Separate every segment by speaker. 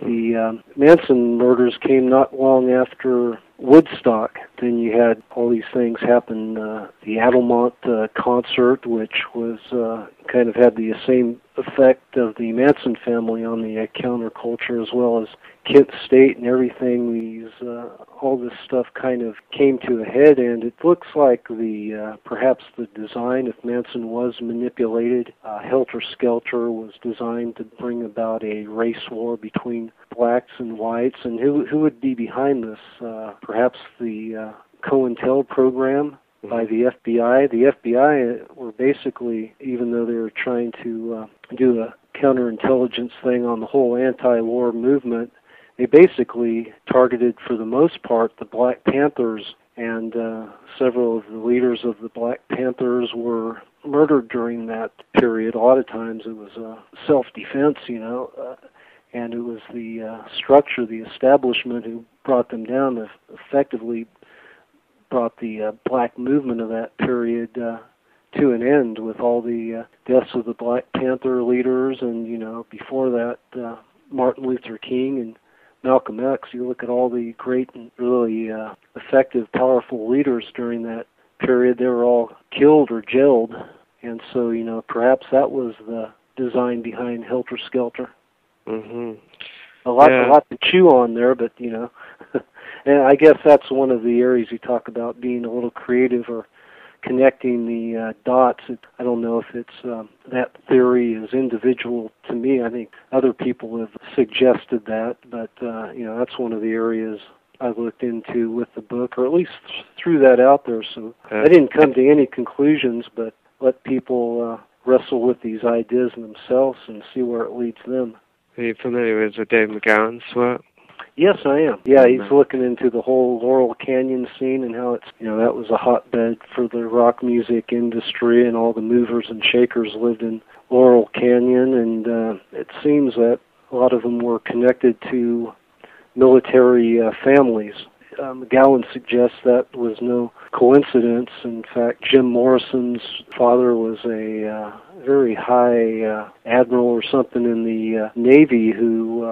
Speaker 1: the Manson murders came not long after Woodstock. Then you had all these things happen. The Adelmont concert, which was kind of had the same effect of the Manson family on the counterculture, as well as Kent State and everything. All this stuff kind of came to a head, and it looks like perhaps the design, if Manson was manipulated, Helter Skelter was designed to bring about a race war between blacks and whites. And who would be behind this? Perhaps the COINTEL program by the FBI. The FBI were basically, even though they were trying to do a counterintelligence thing on the whole anti-war movement, they basically targeted, for the most part, the Black Panthers, and several of the leaders of the Black Panthers were murdered during that period. A lot of times it was self-defense, and it was the structure, the establishment who brought them down, effectively brought the black movement of that period to an end with all the deaths of the Black Panther leaders, and, before that, Martin Luther King and Malcolm X. You look at all the great and really effective, powerful leaders during that period, they were all killed or jailed. And so, perhaps that was the design behind Helter Skelter.
Speaker 2: Mm-hmm.
Speaker 1: A lot to chew on there, but, and I guess that's one of the areas you talk about being a little creative or connecting the dots. I don't know if it's that theory is individual to me. I think other people have suggested that, but that's one of the areas I looked into with the book, or at least threw that out there. So I didn't come to any conclusions, but let people wrestle with these ideas themselves and see where it leads them.
Speaker 2: Are you familiar with Dave McGowan's work?
Speaker 1: Yes, I am. Yeah, he's looking into the whole Laurel Canyon scene and how it's, that was a hotbed for the rock music industry, and all the movers and shakers lived in Laurel Canyon, and it seems that a lot of them were connected to military families. McGowan suggests that was no coincidence. In fact, Jim Morrison's father was a very high admiral or something in the Navy who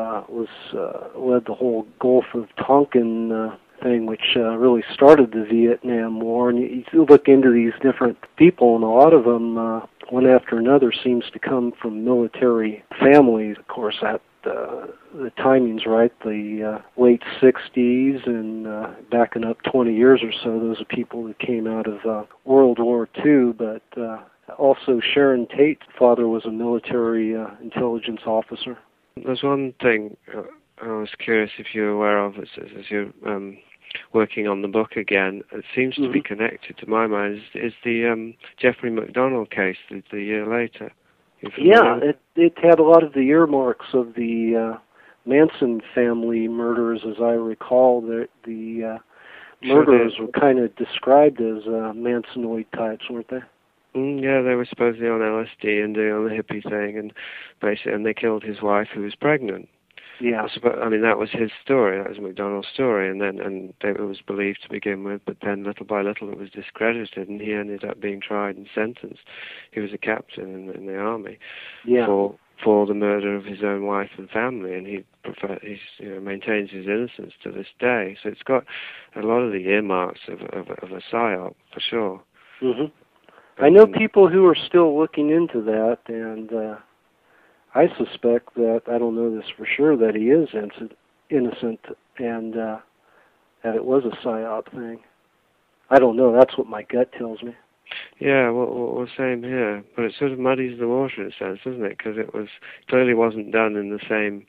Speaker 1: led the whole Gulf of Tonkin thing, which really started the Vietnam War. And you look into these different people, and a lot of them, one after another, seems to come from military families. Of course, that the timing's right, the late 60s, and backing up 20 years or so, those are people that came out of World War II, but also Sharon Tate's father was a military intelligence officer.
Speaker 2: There's one thing I was curious if you're aware of as you're working on the book again. It seems to be connected, to my mind, is the Jeffrey McDonald case the year later.
Speaker 1: Yeah, it had a lot of the earmarks of the Manson family murders, as I recall. The murderers were kind of described as Mansonoid types, weren't they?
Speaker 2: Yeah, they were supposedly on LSD and doing the hippie thing, and they killed his wife, who was pregnant.
Speaker 1: Yeah.
Speaker 2: I mean, that was his story. That was McDonald's story, and it was believed to begin with, but then little by little it was discredited, and he ended up being tried and sentenced. He was a captain in the army for the murder of his own wife and family, and he maintains his innocence to this day. So it's got a lot of the earmarks of a psyop, for sure.
Speaker 1: Mm-hmm. I know people who are still looking into that, and I suspect that, I don't know this for sure, that he is innocent and that it was a psyop thing. I don't know. That's what my gut tells me.
Speaker 2: Yeah, well, same here. But it sort of muddies the water in a sense, doesn't it? Because it clearly wasn't done in the same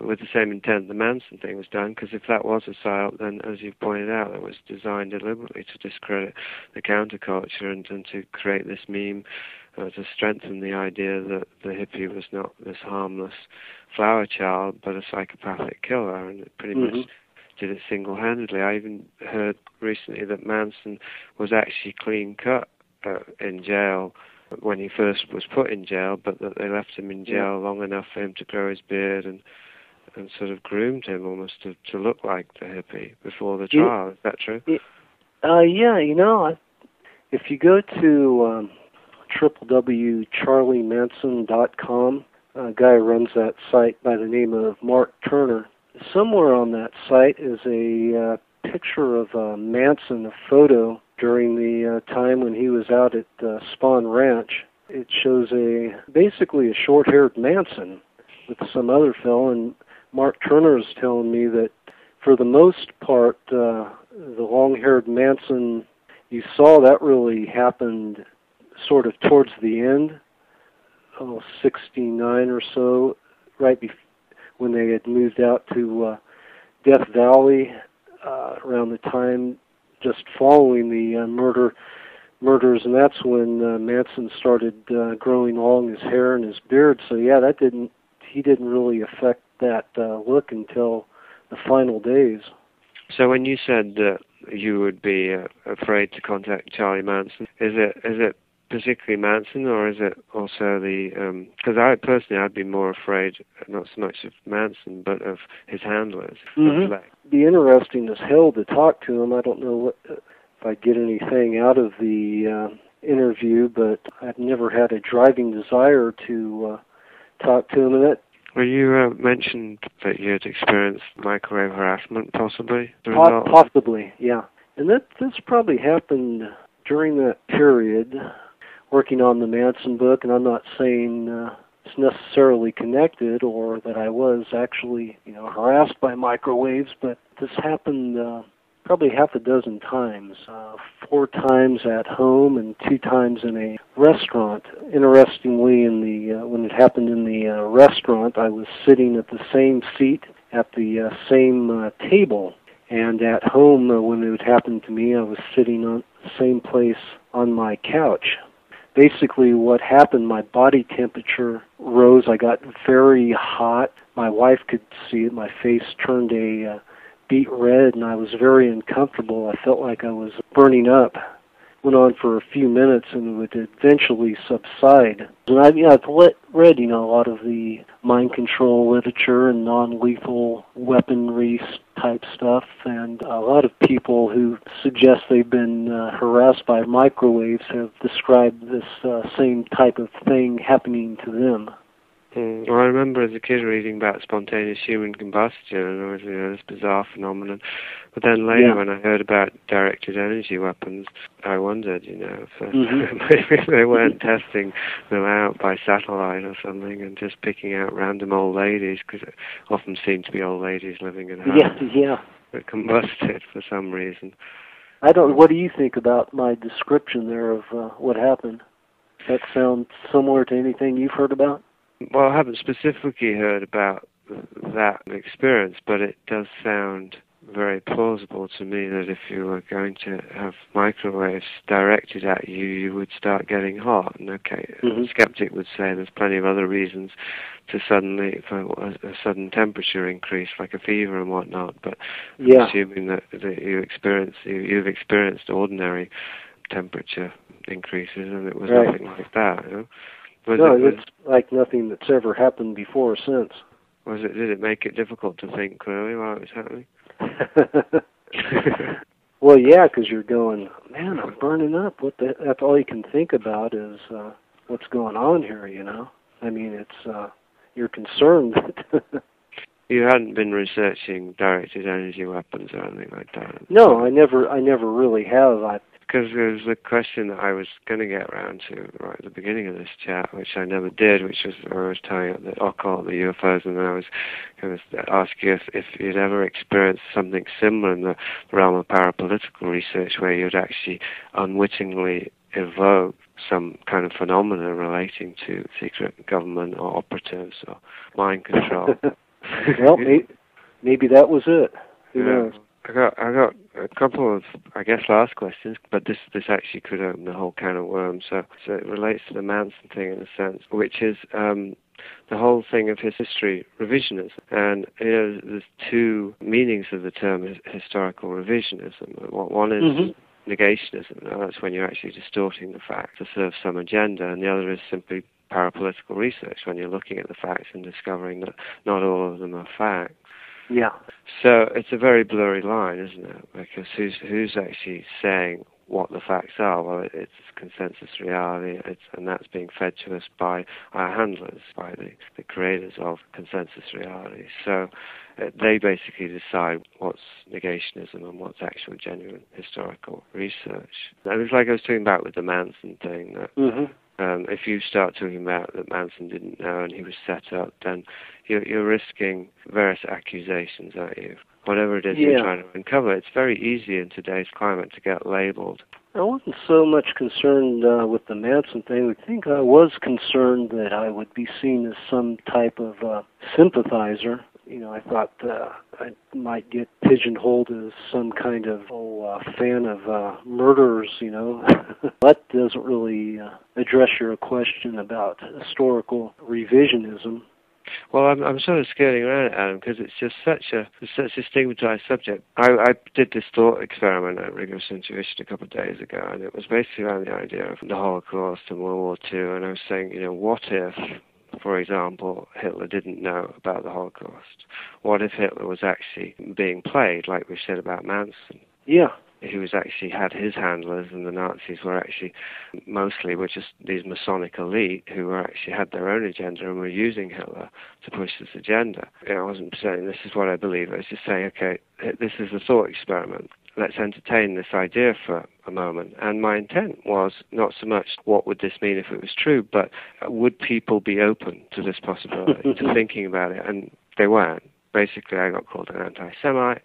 Speaker 2: with the same intent the Manson thing was done. Because if that was a psyop, then, as you've pointed out, it was designed deliberately to discredit the counterculture and to create this meme. To strengthen the idea that the hippie was not this harmless flower child, but a psychopathic killer, and it pretty much did it single-handedly. I even heard recently that Manson was actually clean-cut in jail when he first was put in jail, but that they left him in jail long enough for him to grow his beard and sort of groomed him almost to look like the hippie before the trial. Is that true?
Speaker 1: Yeah, if you go to www.charliemanson.com, a guy who runs that site by the name of Mark Turner. Somewhere on that site is a picture of Manson, a photo during the time when he was out at Spawn Ranch. It shows basically a short-haired Manson with some other fellow, and Mark Turner is telling me that for the most part, the long-haired Manson you saw, that really happened sort of towards the end, 69 or so, right when they had moved out to Death Valley, around the time just following the murders, and that's when Manson started growing long his hair and his beard. So yeah, he didn't really affect that look until the final days.
Speaker 2: So when you said that you would be afraid to contact Charlie Manson, is it particularly Manson, or is it also the? Because I'd be more afraid, not so much of Manson, but of his handlers.
Speaker 1: Mm-hmm. It'd be interesting as hell to talk to him. I don't know if I'd get anything out of the interview, but I've never had a driving desire to talk to him. And that.
Speaker 2: Well, you mentioned that you had experienced microwave harassment, possibly?
Speaker 1: Possibly, yeah. And this probably happened during that period, working on the Manson book, and I'm not saying it's necessarily connected or that I was actually, harassed by microwaves, but this happened probably half a dozen times, 4 times at home and 2 times in a restaurant. Interestingly, when it happened in the restaurant, I was sitting at the same seat at the same table, and at home, when it would happen to me, I was sitting on the same place on my couch. Basically, what happened, my body temperature rose. I got very hot. My wife could see it. My face turned a beet red, and I was very uncomfortable. I felt like I was burning up. Went on for a few minutes, and it would eventually subside. And I've read, a lot of the mind control literature and non-lethal weaponry type stuff, and a lot of people who suggest they've been harassed by microwaves have described this same type of thing happening to them.
Speaker 2: Well, I remember as a kid reading about spontaneous human combustion, and it was this bizarre phenomenon. But then later, when I heard about directed energy weapons, I wondered, if maybe they weren't testing them out by satellite or something and just picking out random old ladies, because it often seemed to be old ladies living in houses that combusted for some reason.
Speaker 1: What do you think about my description there of what happened? Does that sound similar to anything you've heard about?
Speaker 2: Well, I haven't specifically heard about that experience, but it does sound very plausible to me that if you were going to have microwaves directed at you, you would start getting hot. And a skeptic would say there's plenty of other reasons to for a sudden temperature increase, like a fever and whatnot. But I'm assuming that you've experienced ordinary temperature increases, and it was nothing like that.
Speaker 1: It's like nothing that's ever happened before or since.
Speaker 2: Did it make it difficult to think clearly while it was happening?
Speaker 1: Well, yeah, because you're going, man, I'm burning up. That's all you can think about is what's going on here, I mean, it's you're concerned.
Speaker 2: You hadn't been researching directed energy weapons or anything like that?
Speaker 1: No, I never really have.
Speaker 2: Because there's a question that I was going to get around to right at the beginning of this chat, which I never did, which was where I was telling you the occult, the UFOs, and then I was going to ask you if you'd ever experienced something similar in the realm of parapolitical research, where you'd actually unwittingly evoke some kind of phenomena relating to secret government or operatives or mind control.
Speaker 1: Well, maybe that was it. Who knows?
Speaker 2: I got a couple of, I guess, last questions, but this actually could open the whole can of worms. So it relates to the Manson thing in a sense, which is the whole thing of his history revisionism. And there's 2 meanings of the term historical revisionism. One is negationism. That's when you're actually distorting the facts to serve some agenda, and the other is simply parapolitical research, when you're looking at the facts and discovering that not all of them are facts.
Speaker 1: Yeah.
Speaker 2: So it's a very blurry line, isn't it? Because who's actually saying what the facts are. Well, it's consensus reality, and that's being fed to us by our handlers, by the creators of consensus reality. So they basically decide what's negationism and what's actual genuine historical research. And it's like I was talking about with the Manson thing, that if you start talking about that Manson didn't know and he was set up, then you're risking various accusations, aren't you? Whatever it is you're trying to uncover, it's very easy in today's climate to get labeled.
Speaker 1: I wasn't so much concerned with the Manson thing. I think I was concerned that I would be seen as some type of sympathizer. You know, I thought I might get pigeonholed as some kind of fan of murderers, you know. That doesn't really address your question about historical revisionism.
Speaker 2: Well, I'm sort of skirting around it, Adam, because it's just such a stigmatized subject. I did this thought experiment at Rigorous Intuition a couple of days ago, and it was basically around the idea of the Holocaust and World War II, and I was saying, you know, what if, for example, Hitler didn't know about the Holocaust? What if Hitler was actually being played, like we said about Manson?
Speaker 1: Yeah.
Speaker 2: He was actually had his handlers, and the Nazis were actually were just these Masonic elite who were actually had their own agenda and were using Hitler to push this agenda. I wasn't saying this is what I believe. I was just saying, okay, this is a thought experiment. Let's entertain this idea for a moment. And my intent was not so much what would this mean if it was true, but would people be open to this possibility, to thinking about it? And they weren't. Basically, I got called an anti-Semite.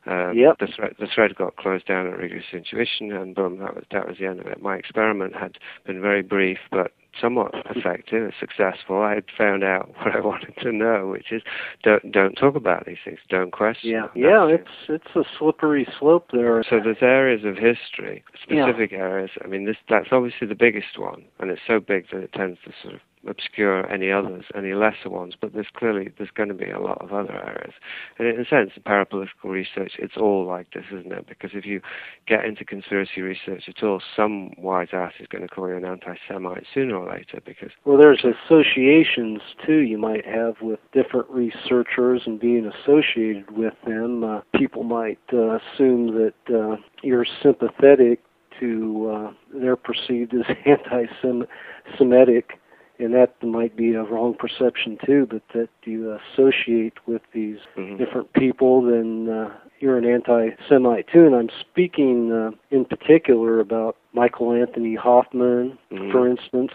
Speaker 2: The thread got closed down at Rigorous Intuition, and boom, that was the end of it. My experiment had been very brief, but somewhat effective and successful. I had found out what I wanted to know, which is don't talk about these things, don't question.
Speaker 1: It's a slippery slope there.
Speaker 2: So there's areas of history, specific areas. I mean, that's obviously the biggest one, and it's so big that it tends to sort of obscure any others, any lesser ones, but there's going to be a lot of other areas. And in a sense, in parapolitical research, it's all like this, isn't it? Because if you get into conspiracy research at all, some wise ass is going to call you an anti-Semite sooner or later, because...
Speaker 1: Well, there's associations, too, you might have with different researchers, and being associated with them, people might assume that you're sympathetic to they're perceived as anti-Semitic, and that might be a wrong perception too, but that you associate with these different people, then you're an anti-Semite too. And I'm speaking in particular about Michael Anthony Hoffman, for instance,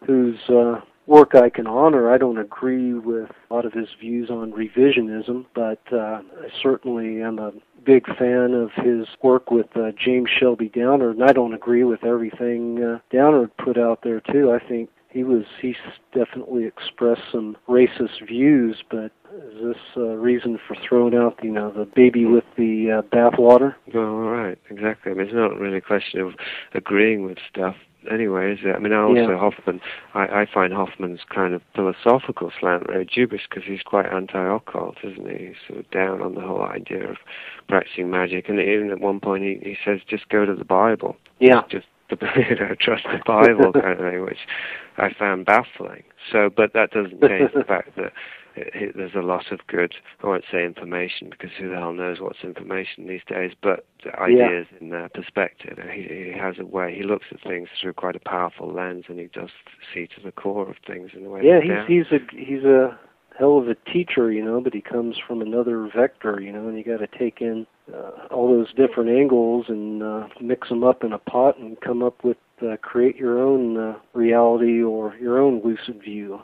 Speaker 1: whose work I can honor. I don't agree with a lot of his views on revisionism, but I certainly am a big fan of his work with James Shelby Downard, and I don't agree with everything Downard put out there too. I think he's definitely expressed some racist views, but is this a reason for throwing out, the baby with the bathwater?
Speaker 2: Well, right, exactly. I mean, it's not really a question of agreeing with stuff anyway, is it? I mean, Hoffman, I find Hoffman's kind of philosophical slant very dubious, because he's quite anti-occult, isn't he? He's sort of down on the whole idea of practicing magic, and even at one point he says, just go to the Bible.
Speaker 1: Yeah.
Speaker 2: Just trust the Bible kind of thing, which I found baffling. So, but that doesn't change the fact that there's a lot of good, I won't say information, because who the hell knows what's information these days, but ideas in their perspective. He has a way, he looks at things through quite a powerful lens, and he does see to the core of things in a way.
Speaker 1: Yeah, he's a hell of a teacher, but he comes from another vector, and you got to take in all those different angles and mix them up in a pot and come up with, create your own reality or your own lucid view.